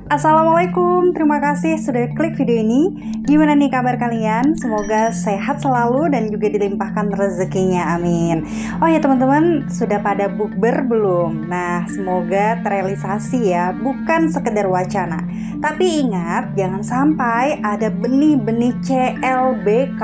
Assalamualaikum, terima kasih sudah klik video ini. Gimana nih kabar kalian? Semoga sehat selalu dan juga dilimpahkan rezekinya, amin. Oh ya teman-teman, sudah pada bukber belum? Nah, semoga terrealisasi ya, bukan sekedar wacana. Tapi ingat, jangan sampai ada benih-benih CLBK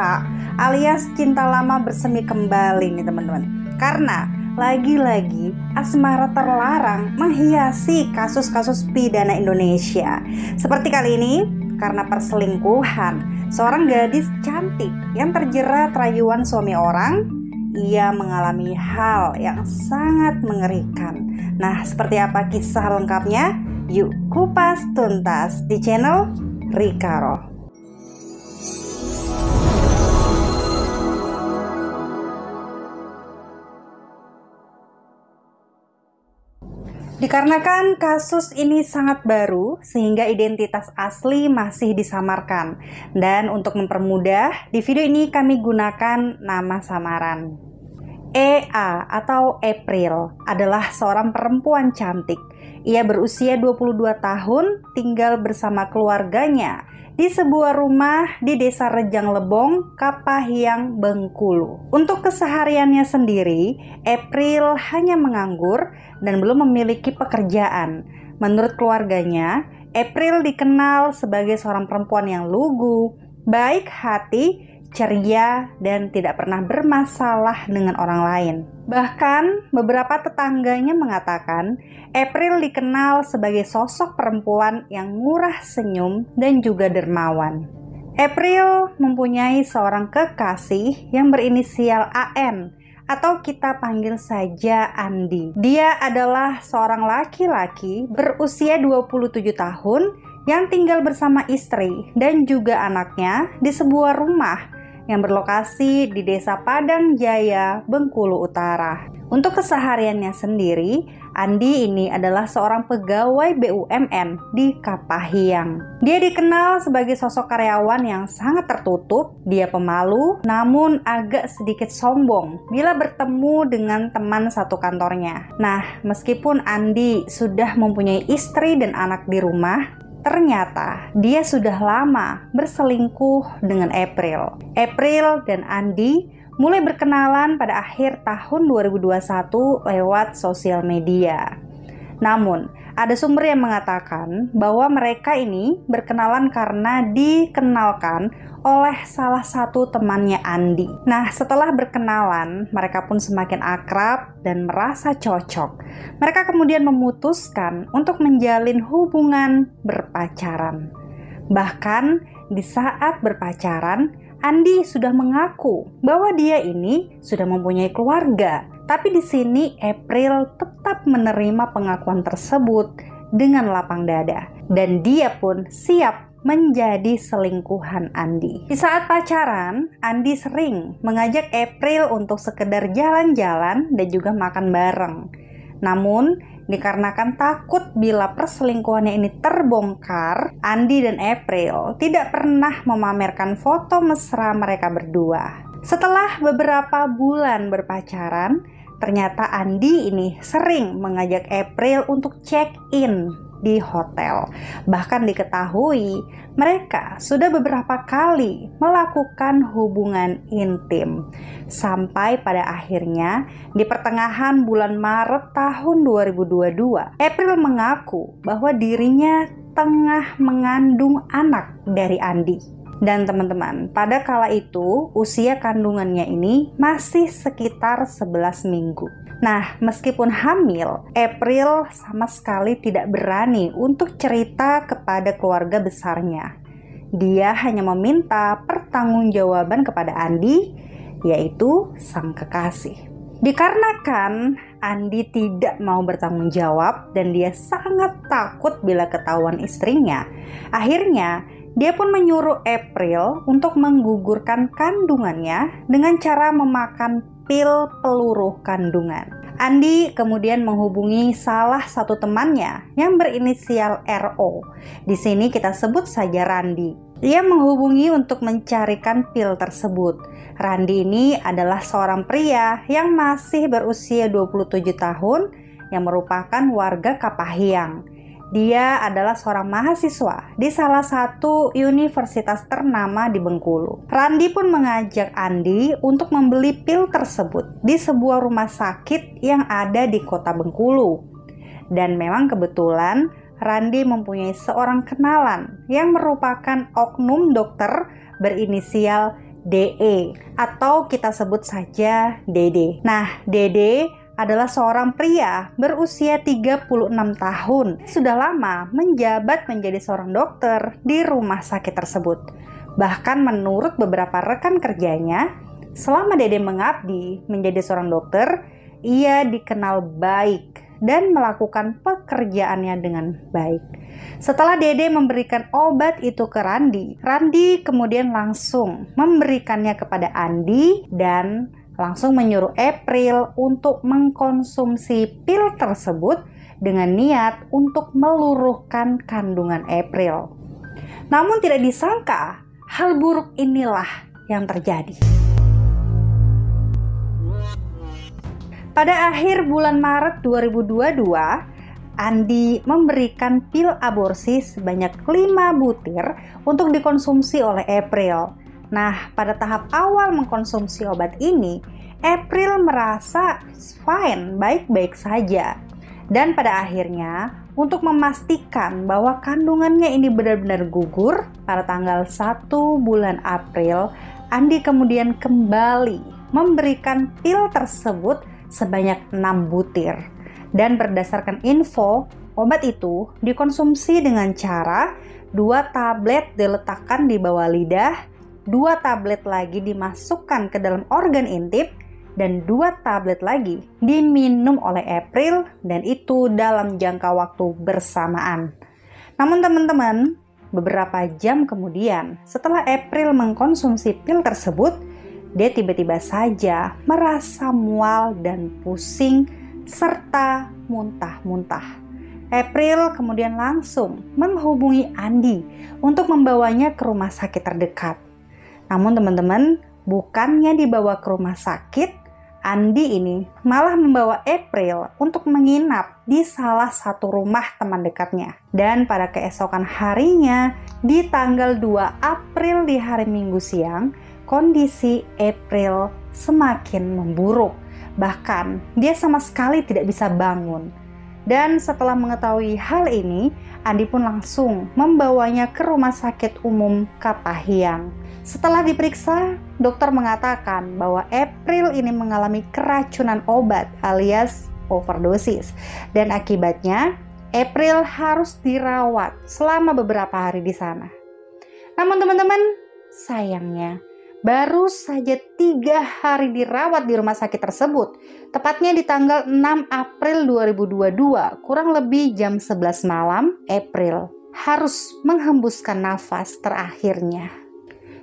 alias cinta lama bersemi kembali nih teman-teman. Karena lagi-lagi asmara terlarang menghiasi kasus-kasus pidana Indonesia. Seperti kali ini, karena perselingkuhan seorang gadis cantik yang terjerat rayuan suami orang, ia mengalami hal yang sangat mengerikan. Nah, seperti apa kisah lengkapnya? Yuk kupas tuntas di channel Rikaro. Dikarenakan kasus ini sangat baru, sehingga identitas asli masih disamarkan. Dan untuk mempermudah, di video ini kami gunakan nama samaran. EA atau April adalah seorang perempuan cantik. Ia berusia 22 tahun, tinggal bersama keluarganya di sebuah rumah di Desa Rejang Lebong, Kapahiang, Bengkulu. Untuk kesehariannya sendiri, April hanya menganggur dan belum memiliki pekerjaan. Menurut keluarganya, April dikenal sebagai seorang perempuan yang lugu, baik hati, ceria, dan tidak pernah bermasalah dengan orang lain. Bahkan, beberapa tetangganya mengatakan April dikenal sebagai sosok perempuan yang murah senyum dan juga dermawan. April mempunyai seorang kekasih yang berinisial AN, atau kita panggil saja Andi. Dia adalah seorang laki-laki berusia 27 tahun yang tinggal bersama istri dan juga anaknya di sebuah rumah yang berlokasi di Desa Padang Jaya, Bengkulu Utara. Untuk kesehariannya sendiri, Andi ini adalah seorang pegawai BUMN di Kapahiang. Dia dikenal sebagai sosok karyawan yang sangat tertutup. Dia pemalu, namun agak sedikit sombong bila bertemu dengan teman satu kantornya. Nah, meskipun Andi sudah mempunyai istri dan anak di rumah, ternyata dia sudah lama berselingkuh dengan April. April dan Andi mulai berkenalan pada akhir tahun 2021 lewat sosial media. Namun, ada sumber yang mengatakan bahwa mereka ini berkenalan karena dikenalkan oleh salah satu temannya Andi. Nah, setelah berkenalan, mereka pun semakin akrab dan merasa cocok. Mereka kemudian memutuskan untuk menjalin hubungan berpacaran. Bahkan di saat berpacaran, Andi sudah mengaku bahwa dia ini sudah mempunyai keluarga. Tapi di sini April tetap menerima pengakuan tersebut dengan lapang dada. Dan dia pun siap menjadi selingkuhan Andi. Di saat pacaran, Andi sering mengajak April untuk sekedar jalan-jalan dan juga makan bareng. Namun, dikarenakan takut bila perselingkuhannya ini terbongkar, Andi dan April tidak pernah memamerkan foto mesra mereka berdua. Setelah beberapa bulan berpacaran, ternyata Andi ini sering mengajak April untuk check-in di hotel. Bahkan diketahui mereka sudah beberapa kali melakukan hubungan intim. Sampai pada akhirnya di pertengahan bulan Maret tahun 2022, April mengaku bahwa dirinya tengah mengandung anak dari Andi. Dan teman-teman, pada kala itu usia kandungannya ini masih sekitar 11 minggu. Nah, meskipun hamil, April sama sekali tidak berani untuk cerita kepada keluarga besarnya. Dia hanya meminta pertanggungjawaban kepada Andi, yaitu sang kekasih. Dikarenakan Andi tidak mau bertanggung jawab dan dia sangat takut bila ketahuan istrinya, akhirnya dia pun menyuruh April untuk menggugurkan kandungannya dengan cara memakan pil peluru kandungan. Andi kemudian menghubungi salah satu temannya yang berinisial RO. Di sini kita sebut saja Randi. Ia menghubungi untuk mencarikan pil tersebut. Randi ini adalah seorang pria yang masih berusia 27 tahun yang merupakan warga Kapahiang. Dia adalah seorang mahasiswa di salah satu universitas ternama di Bengkulu. Randi pun mengajak Andi untuk membeli pil tersebut di sebuah rumah sakit yang ada di kota Bengkulu. Dan memang kebetulan Randi mempunyai seorang kenalan yang merupakan oknum dokter berinisial DE atau kita sebut saja Dede. Nah, Dede adalah seorang pria berusia 36 tahun. Sudah lama menjabat menjadi seorang dokter di rumah sakit tersebut. Bahkan menurut beberapa rekan kerjanya, selama Dede mengabdi menjadi seorang dokter, ia dikenal baik dan melakukan pekerjaannya dengan baik. Setelah Dede memberikan obat itu ke Randi, Randi kemudian langsung memberikannya kepada Andi dan langsung menyuruh April untuk mengkonsumsi pil tersebut dengan niat untuk meluruhkan kandungan April. Namun tidak disangka, hal buruk inilah yang terjadi. Pada akhir bulan Maret 2022, Andi memberikan pil aborsi sebanyak 5 butir untuk dikonsumsi oleh April. Nah, pada tahap awal mengkonsumsi obat ini, April merasa fine, baik-baik saja. Dan pada akhirnya, untuk memastikan bahwa kandungannya ini benar-benar gugur, pada tanggal 1 bulan April, Andi kemudian kembali memberikan pil tersebut sebanyak 6 butir. Dan berdasarkan info, obat itu dikonsumsi dengan cara 2 tablet diletakkan di bawah lidah, 2 tablet lagi dimasukkan ke dalam organ intim, dan 2 tablet lagi diminum oleh April, dan itu dalam jangka waktu bersamaan. Namun teman-teman, beberapa jam kemudian setelah April mengkonsumsi pil tersebut, dia tiba-tiba saja merasa mual dan pusing serta muntah-muntah. April kemudian langsung menghubungi Andi untuk membawanya ke rumah sakit terdekat. Namun teman-teman, bukannya dibawa ke rumah sakit, Andi ini malah membawa April untuk menginap di salah satu rumah teman dekatnya. Dan pada keesokan harinya, di tanggal 2 April di hari Minggu siang, kondisi April semakin memburuk. Bahkan dia sama sekali tidak bisa bangun. Dan setelah mengetahui hal ini, Andi pun langsung membawanya ke Rumah Sakit Umum Katahiang. Setelah diperiksa, dokter mengatakan bahwa April ini mengalami keracunan obat alias overdosis. Dan akibatnya, April harus dirawat selama beberapa hari di sana. Namun teman-teman, sayangnya, baru saja 3 hari dirawat di rumah sakit tersebut, tepatnya di tanggal 6 April 2022, kurang lebih jam 11 malam, April harus menghembuskan nafas terakhirnya.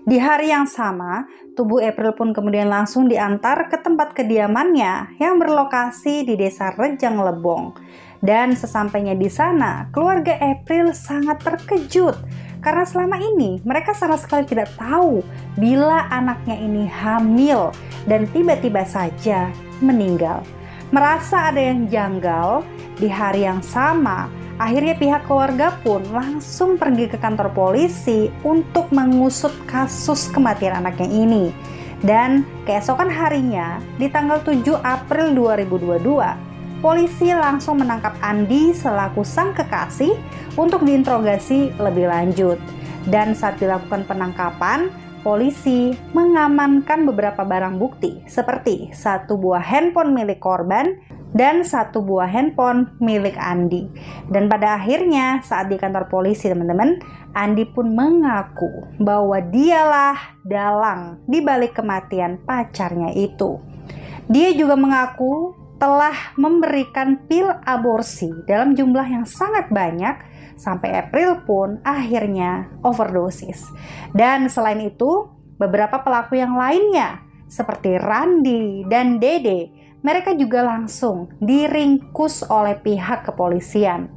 Di hari yang sama, tubuh April pun kemudian langsung diantar ke tempat kediamannya yang berlokasi di Desa Rejang Lebong. Dan sesampainya di sana, keluarga April sangat terkejut karena selama ini mereka sama sekali tidak tahu bila anaknya ini hamil dan tiba-tiba saja meninggal. Merasa ada yang janggal, di hari yang sama akhirnya pihak keluarga pun langsung pergi ke kantor polisi untuk mengusut kasus kematian anaknya ini. Dan keesokan harinya, di tanggal 7 April 2022, polisi langsung menangkap Andi selaku sang kekasih untuk diinterogasi lebih lanjut. Dan saat dilakukan penangkapan, polisi mengamankan beberapa barang bukti seperti 1 buah handphone milik korban dan 1 buah handphone milik Andi. Dan pada akhirnya saat di kantor polisi teman-teman, Andi pun mengaku bahwa dialah dalang di balik kematian pacarnya itu. Dia juga mengaku telah memberikan pil aborsi dalam jumlah yang sangat banyak sampai April pun akhirnya overdosis. Dan selain itu, beberapa pelaku yang lainnya seperti Randi dan Dede, mereka juga langsung diringkus oleh pihak kepolisian.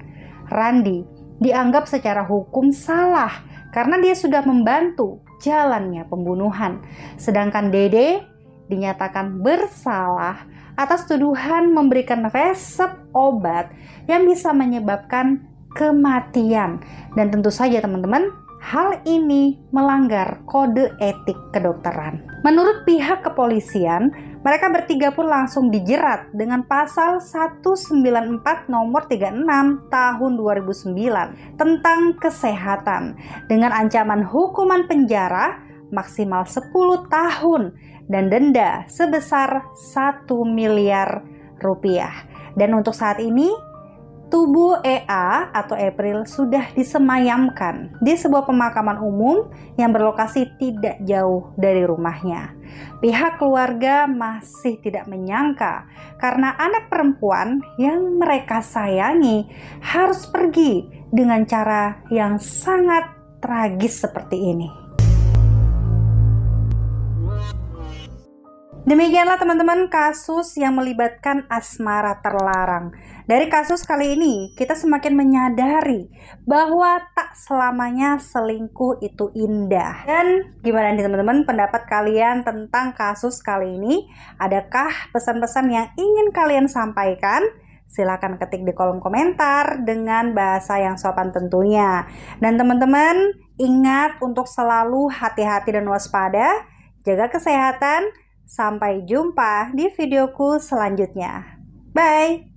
Randi dianggap secara hukum salah karena dia sudah membantu jalannya pembunuhan. Sedangkan Dede dinyatakan bersalah atas tuduhan memberikan resep obat yang bisa menyebabkan kematian. Dan tentu saja teman-teman, hal ini melanggar kode etik kedokteran. Menurut pihak kepolisian, mereka bertiga pun langsung dijerat dengan pasal 194 nomor 36 tahun 2009 tentang kesehatan dengan ancaman hukuman penjara maksimal 10 tahun dan denda sebesar 1 miliar rupiah. Dan untuk saat ini, tubuh EA atau April sudah disemayamkan di sebuah pemakaman umum yang berlokasi tidak jauh dari rumahnya. Pihak keluarga masih tidak menyangka karena anak perempuan yang mereka sayangi harus pergi dengan cara yang sangat tragis seperti ini. Demikianlah teman-teman kasus yang melibatkan asmara terlarang. Dari kasus kali ini kita semakin menyadari bahwa tak selamanya selingkuh itu indah. Dan gimana nih teman-teman pendapat kalian tentang kasus kali ini? Adakah pesan-pesan yang ingin kalian sampaikan? Silahkan ketik di kolom komentar dengan bahasa yang sopan tentunya. Dan teman-teman ingat untuk selalu hati-hati dan waspada, jaga kesehatan. Sampai jumpa di videoku selanjutnya. Bye!